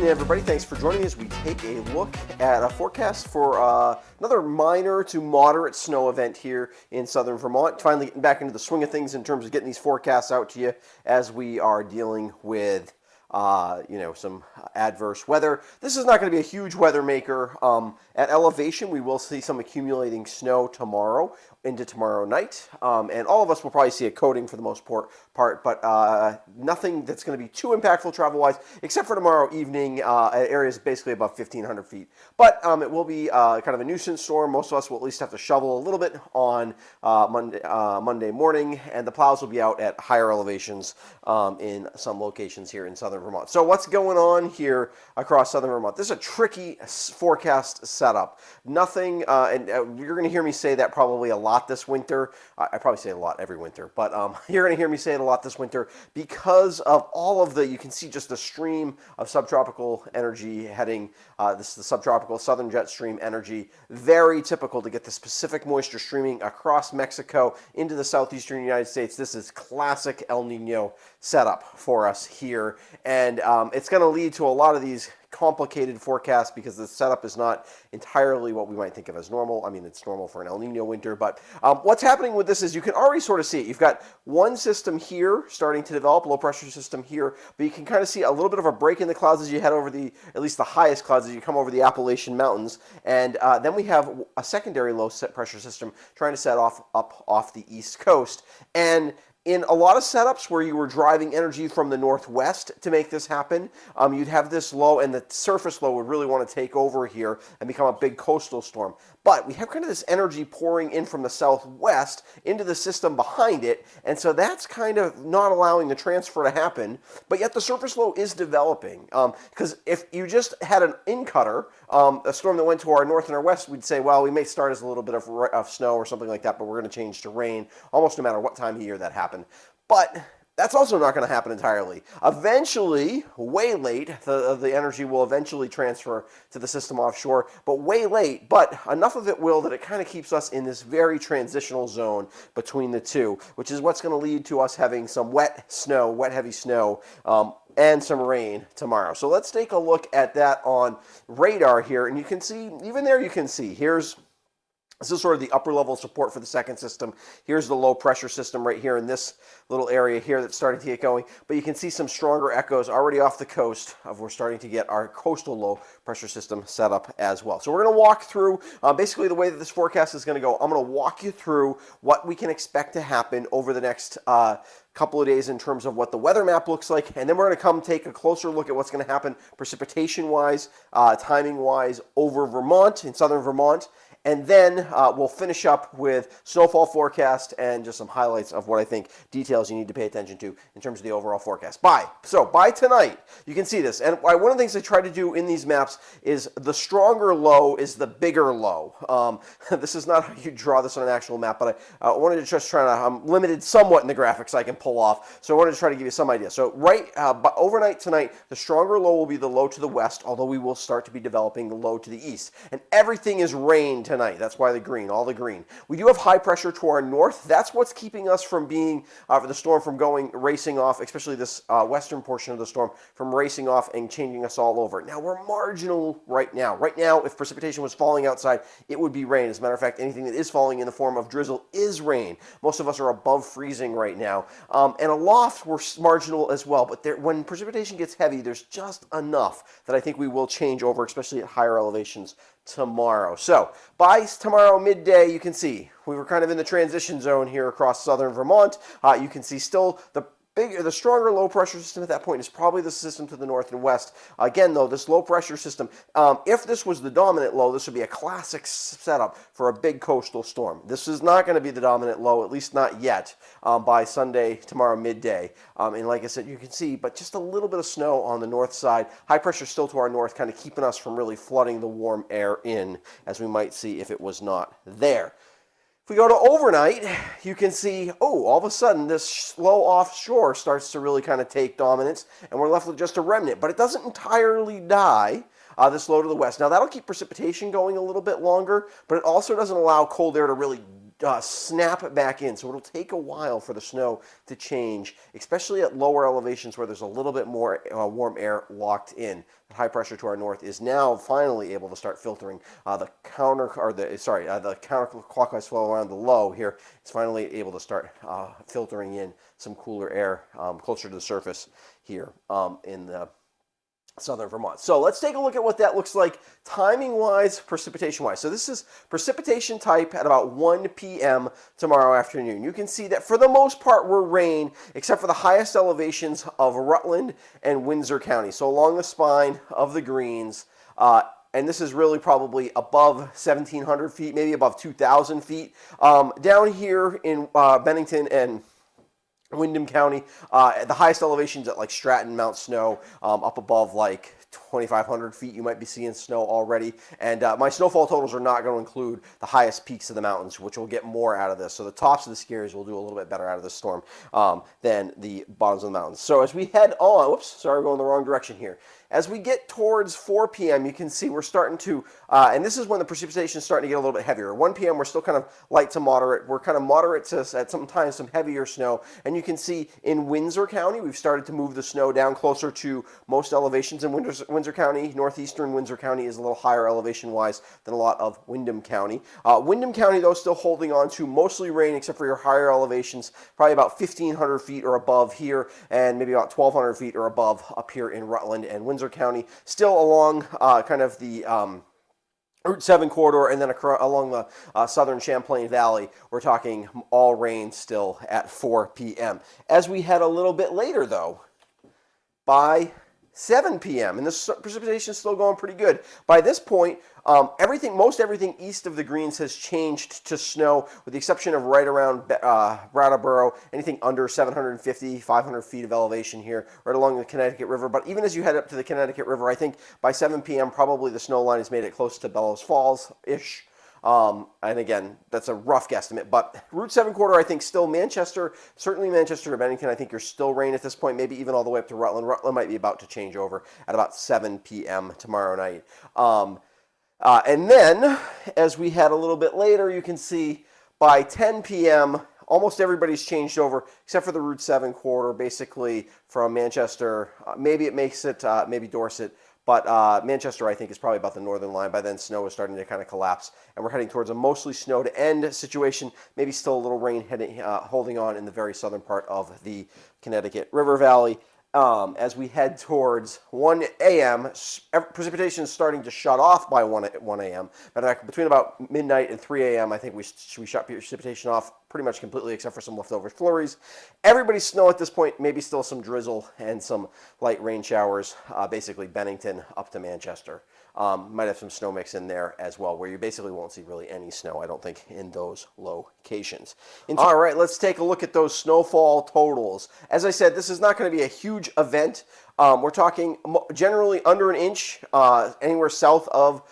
evening, everybody. Thanks for joining us. We take a look at a forecast for another minor to moderate snow event here in southern Vermont. Finally getting back into the swing of things in terms of getting these forecasts out to you as we are dealing with some adverse weather. This is not going to be a huge weather maker. At elevation, we will see some accumulating snow tomorrow into tomorrow night, and all of us will probably see a coating for the most part, but nothing that's going to be too impactful travel-wise, except for tomorrow evening at areas basically above 1,500 feet. But it will be kind of a nuisance storm. Most of us will at least have to shovel a little bit on Monday morning, and the plows will be out at higher elevations in some locations here in southern Vermont. So what's going on here across southern Vermont? This is a tricky forecast setup. Nothing, and you're going to hear me say that probably a lot this winter. I probably say it a lot every winter, but you're going to hear me say it a lot this winter because of all of you can see just the stream of subtropical energy heading, this is the subtropical southern jet stream energy, very typical to get the specific moisture streaming across Mexico into the southeastern United States. This is classic El Nino setup for us here, and it's going to lead to a lot of these complicated forecasts because the setup is not entirely what we might think of as normal. I mean, it's normal for an El Nino winter, but what's happening with this is you can already sort of see it. You've got one system here starting to develop, low pressure system here, but you can kind of see a little bit of a break in the clouds as you head over at least the highest clouds as you come over the Appalachian Mountains, and then we have a secondary low pressure system trying to set off up off the East Coast. And in a lot of setups where you were driving energy from the northwest to make this happen, you'd have this low, and the surface low would really want to take over here and become a big coastal storm. But we have kind of this energy pouring in from the southwest into the system behind it, and so that's kind of not allowing the transfer to happen, but yet the surface low is developing. Because if you just had an in-cutter, a storm that went to our north and our west, we'd say, well, we may start as a little bit of snow or something like that, but we're going to change to rain almost no matter what time of year that happens. But that's also not going to happen entirely. Eventually, way late, the energy will eventually transfer to the system offshore, but way late, but enough of it will that it kind of keeps us in this very transitional zone between the two, which is what's going to lead to us having some wet, heavy snow, and some rain tomorrow. So let's take a look at that on radar here, and you can see, even there you can see, this is sort of the upper level support for the second system. Here's the low pressure system right here in this little area here that's starting to get going. But you can see some stronger echoes already off the coast of we're starting to get our coastal low pressure system set up as well. So we're going to walk through basically the way that this forecast is going to go. I'm going to walk you through what we can expect to happen over the next couple of days in terms of what the weather map looks like, and then we're going to come take a closer look at what's going to happen precipitation-wise, timing-wise over Vermont, in southern Vermont, and then we'll finish up with snowfall forecast and just some highlights of what I think details you need to pay attention to in terms of the overall forecast. By tonight, you can see this. And one of the things I try to do in these maps is the stronger low is the bigger low. This is not how you draw this on an actual map, but I wanted to just try to, I'm limited somewhat in the graphics I can pull off, so I wanted to try to give you some idea. So but overnight tonight, the stronger low will be the low to the west, although we will start to be developing the low to the east. And everything is rain tonight. That's why the green, all the green. We do have high pressure to our north. That's what's keeping us from being, the storm from racing off, especially this western portion of the storm, from racing off and changing us all over. Now, we're marginal right now. Right now, if precipitation was falling outside, it would be rain. As a matter of fact, anything that is falling in the form of drizzle is rain. Most of us are above freezing right now. And aloft, we're marginal as well. But when precipitation gets heavy, there's just enough that I think we will change over, especially at higher elevations tomorrow. So by tomorrow midday, you can see we were kind of in the transition zone here across southern Vermont. You can see still the stronger low pressure system at that point is probably the system to the north and west. Again, though, this low pressure system, if this was the dominant low, this would be a classic setup for a big coastal storm. This is not going to be the dominant low, at least not yet, by Sunday, tomorrow midday. And like I said, you can see, but just a little bit of snow on the north side. High pressure still to our north, kind of keeping us from really flooding the warm air in, as we might see if it was not there. If we go to overnight, you can see, all of a sudden this slow offshore starts to really kind of take dominance, and we're left with just a remnant. But it doesn't entirely die, this low to the west. Now, that'll keep precipitation going a little bit longer, but it also doesn't allow cold air to really snap back in. So it'll take a while for the snow to change, especially at lower elevations where there's a little bit more warm air locked in. The high pressure to our north is now finally able to start filtering the counterclockwise flow around the low here. It's finally able to start filtering in some cooler air closer to the surface here in the southern Vermont. So let's take a look at what that looks like timing-wise, precipitation-wise. So this is precipitation type at about 1 p.m. tomorrow afternoon. You can see that for the most part we're rain, except for the highest elevations of Rutland and Windsor County. So along the spine of the greens, and this is really probably above 1,700 feet, maybe above 2,000 feet. Down here in Bennington and Windham County, the highest elevations at like Stratton, Mount Snow, up above like 2,500 feet, you might be seeing snow already. And my snowfall totals are not going to include the highest peaks of the mountains, which will get more out of this. So the tops of the ski areas will do a little bit better out of this storm than the bottoms of the mountains. So as we head on, whoops, sorry, we're going the wrong direction here. As we get towards 4 p.m., you can see we're starting to, and this is when the precipitation is starting to get a little bit heavier. 1 p.m., we're still kind of light to moderate. We're kind of moderate to, at sometimes, some heavier snow. And you can see in Windsor County, we've started to move the snow down closer to most elevations in Windsor County. Northeastern Windsor County is a little higher elevation-wise than a lot of Windham County. Windham County, though, still holding on to mostly rain, except for your higher elevations, probably about 1,500 feet or above here, and maybe about 1,200 feet or above up here in Rutland and Windsor County, still along kind of the Route 7 corridor, and then along the southern Champlain Valley, we're talking all rain still at 4 p.m. As we head a little bit later, though, by 7 p.m., and this precipitation is still going pretty good. By this point, most everything east of the greens has changed to snow, with the exception of right around Brattleboro, anything under 750, 500 feet of elevation here, right along the Connecticut River. But even as you head up to the Connecticut River, I think by 7 p.m., probably the snow line has made it close to Bellows Falls-ish. And again, that's a rough guesstimate, but Route 7 corridor, I think still Manchester, certainly Manchester to Bennington, I think you're still rain at this point, maybe even all the way up to Rutland. Rutland might be about to change over at about 7 p.m. tomorrow night. And then, as we head a little bit later, you can see by 10 p.m., almost everybody's changed over, except for the Route 7 corridor, basically from Manchester. Maybe it makes it, maybe Dorset. But Manchester, I think, is probably about the northern line. By then, snow is starting to kind of collapse, and we're heading towards a mostly snow-to-end situation. Maybe still a little rain holding on in the very southern part of the Connecticut River Valley. As we head towards 1 a.m., precipitation is starting to shut off by 1 a.m. Matter of fact, between about midnight and 3 a.m., I think we shut precipitation off pretty much completely, except for some leftover flurries. Everybody's snow at this point, maybe still some drizzle and some light rain showers, basically Bennington up to Manchester. Might have some snow mix in there as well, where you basically won't see really any snow, I don't think, in those locations. All right, let's take a look at those snowfall totals. As I said, this is not going to be a huge event. We're talking generally under an inch, anywhere south of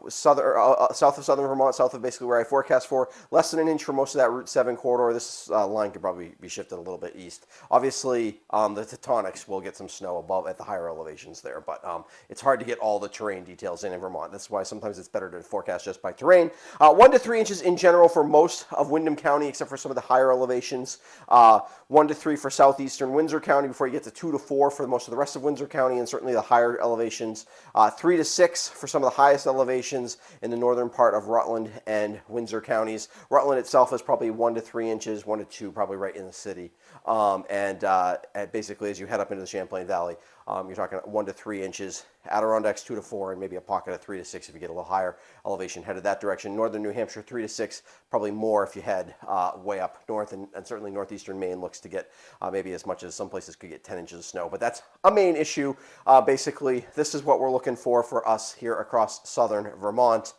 southern Vermont, south of basically where I forecast for. Less than an inch for most of that Route 7 corridor. This line could probably be shifted a little bit east. Obviously, the Teutonics will get some snow above at the higher elevations there, but it's hard to get all the terrain details in Vermont. That's why sometimes it's better to forecast just by terrain. 1 to 3 inches in general for most of Windham County, except for some of the higher elevations. 1 to 3 for southeastern Windsor County before you get to 2 to 4 for most of the rest of Windsor County and certainly the higher elevations. 3 to 6 for some of the highest elevations in the northern part of Rutland and Windsor counties. Rutland itself is probably 1 to 3 inches, 1 to 2 probably right in the city. And basically as you head up into the Champlain Valley, you're talking 1 to 3 inches. Adirondacks 2 to 4, and maybe a pocket of 3 to 6 if you get a little higher elevation headed that direction. Northern New Hampshire 3 to 6, probably more if you head way up north, and certainly northeastern Maine looks to get maybe as much as some places could get 10 inches of snow. But that's a main issue. Basically, this is what we're looking for us here across southern Vermont.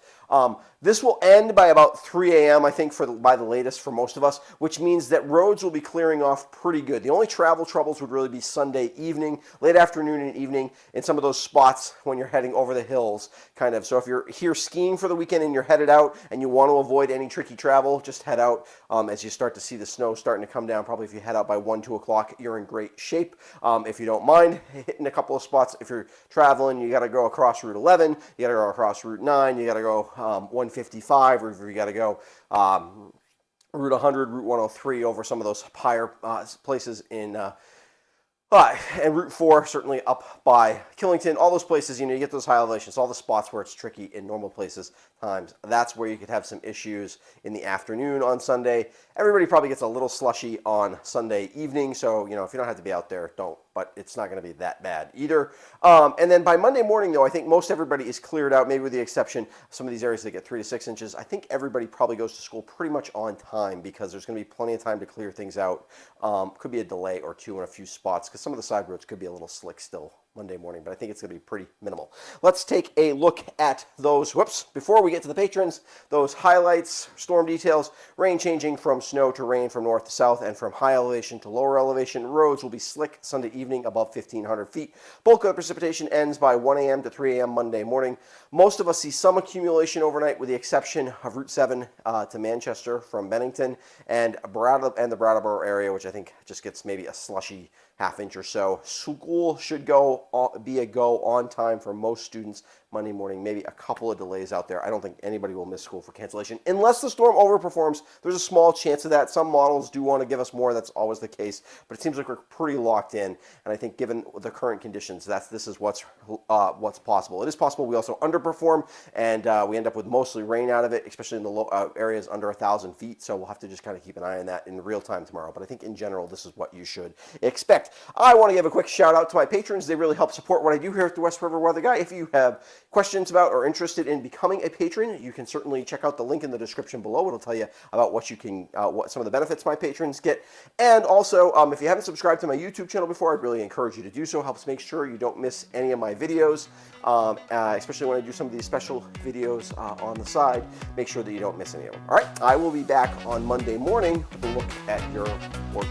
This will end by about 3 a.m., I think, by the latest for most of us, which means that roads will be clearing off pretty good. The only travel troubles would really be Sunday evening, late afternoon and evening, in some of those spots when you're heading over the hills, kind of. So if you're here skiing for the weekend and you're headed out and you want to avoid any tricky travel, just head out as you start to see the snow starting to come down. Probably if you head out by 1, 2 o'clock, you're in great shape. If you don't mind hitting a couple of spots, if you're traveling, you got to go across Route 11, you got to go across Route 9, you got to go 155, or if you got to go Route 100, Route 103 over some of those higher places in and Route 4 certainly up by Killington. All those places, you get those high elevations, all the spots where it's tricky in normal places times. That's where you could have some issues in the afternoon on Sunday. Everybody probably gets a little slushy on Sunday evening, so if you don't have to be out there, don't. But it's not going to be that bad either. And then by Monday morning, though, I think most everybody is cleared out, maybe with the exception of some of these areas that get 3 to 6 inches. I think everybody probably goes to school pretty much on time because there's going to be plenty of time to clear things out. Could be a delay or two in a few spots because some of the side roads could be a little slick still Monday morning, but I think it's going to be pretty minimal. Let's take a look at those, before we get to the patrons, those highlights, storm details, rain changing from snow to rain from north to south and from high elevation to lower elevation. Roads will be slick Sunday evening above 1,500 feet. Bulk of the precipitation ends by 1 a.m. to 3 a.m. Monday morning. Most of us see some accumulation overnight with the exception of Route 7 to Manchester from Bennington and the Brattleboro area, which I think just gets maybe a slushy half-inch or so. School should be a go on time for most students Monday morning. Maybe a couple of delays out there. I don't think anybody will miss school for cancellation unless the storm overperforms. There's a small chance of that. Some models do want to give us more. That's always the case, but it seems like we're pretty locked in. And I think given the current conditions, this is what's possible. It is possible we also underperform and we end up with mostly rain out of it, especially in the low areas under 1,000 feet. So we'll have to just kind of keep an eye on that in real time tomorrow. But I think in general, this is what you should expect. I want to give a quick shout out to my patrons. They really help support what I do here at the West River Weather Guy. If you have questions about or interested in becoming a patron, you can certainly check out the link in the description below. It'll tell you about what you can, what some of the benefits my patrons get. And also, if you haven't subscribed to my YouTube channel before, I'd really encourage you to do so. It helps make sure you don't miss any of my videos, especially when I do some of these special videos on the side. Make sure that you don't miss any of them. All right, I will be back on Monday morning with a look at your work